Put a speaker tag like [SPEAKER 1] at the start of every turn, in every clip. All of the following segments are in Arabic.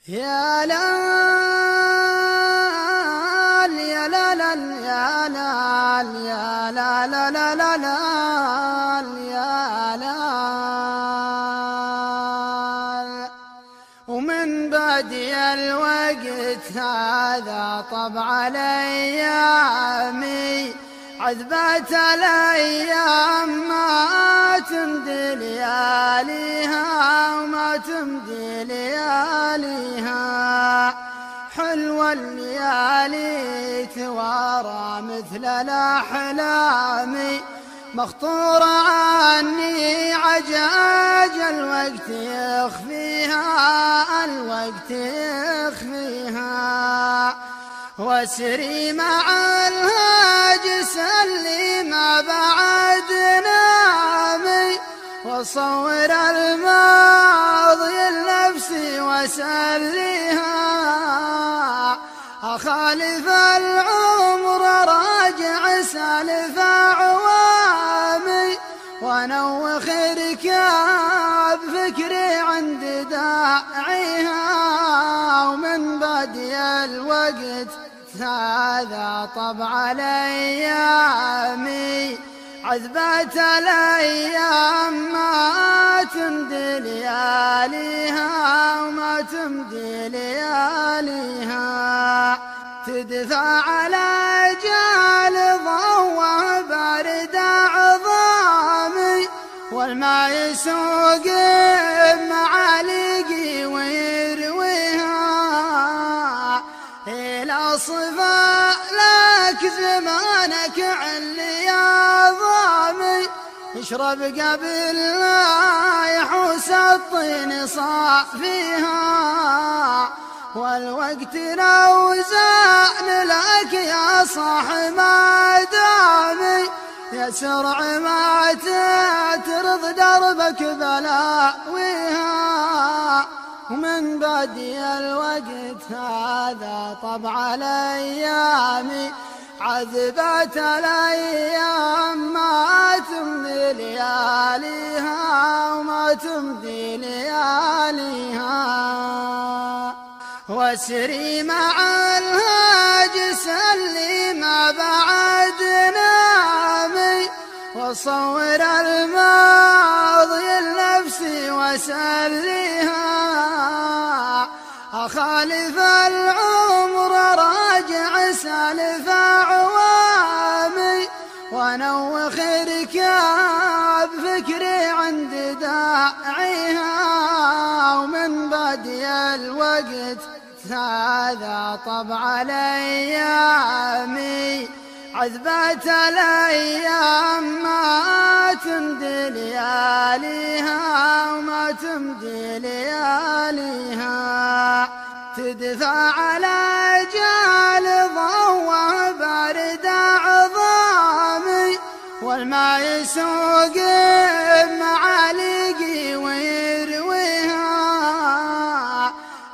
[SPEAKER 1] يا لال يا لا لا يا لال يا لا لا لا لا لا يا لال. ومن بدي الوقت هذا طبع الايامي عذبت الايام ما تمضي لياليها وما تمضي لياليها. حلوة الليالي توارى مثل الاحلام مخطورة عني عجاج الوقت يخفيها الوقت يخفيها. واسري مع الهاجس اللي ما بعد نامي وصور الماضي لنفسي واسليها. اخالف العمر راجع سالف عوامي وانوخ ركاب فكري عند داعيها. ومن بدي الوقت هذا طبع الايامي عذبت الايام ما تمضي لياليها وما تمضي لياليها. تدفع على جال ضوء بارد عظامي والماء يسوق معالقي ويرويها. إلى صفا لك زمانك علي عظامي اشرب قبل لا يحوس الطين صافيها. والوقت لو زان لك يا صاح ما دامي يسرع ما ترض دربك بلاويها. ومن بدي الوقت هذا طبع الايام عذبت الايام ما تمضي لياليها وما تمضي لياليها. واسري مع الهاجس اللي ما بعد نامي وصور الماضي لنفسي واسليها. اخالف العمر راجع سالف عوامي وانوخ ركاب فكري عند داعيها. ومن بدي الوقت هذا طبع الايامي عذبت الايام ما تمضي لياليها وما تمضي لياليها. تدفع على جال ضوء بارد عظامي والماء يسوق معالقي ويرويها.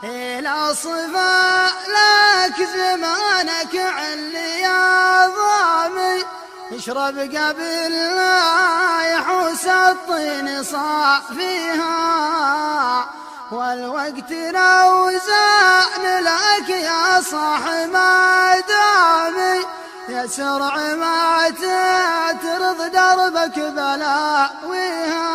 [SPEAKER 1] إلى صفا لك زمانك علي عظامي اشرب قبل لا يحوس الطين صافيها. والوقت لو زان لك يا صاح ما دامي يسرع ما ترض دربك بلاويها.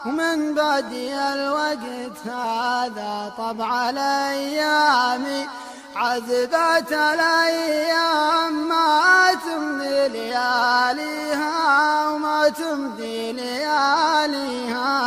[SPEAKER 1] ومن بدي الوقت هذا طبع الايام عذبت الايام ما تمضي لياليها وما تمضي لياليها.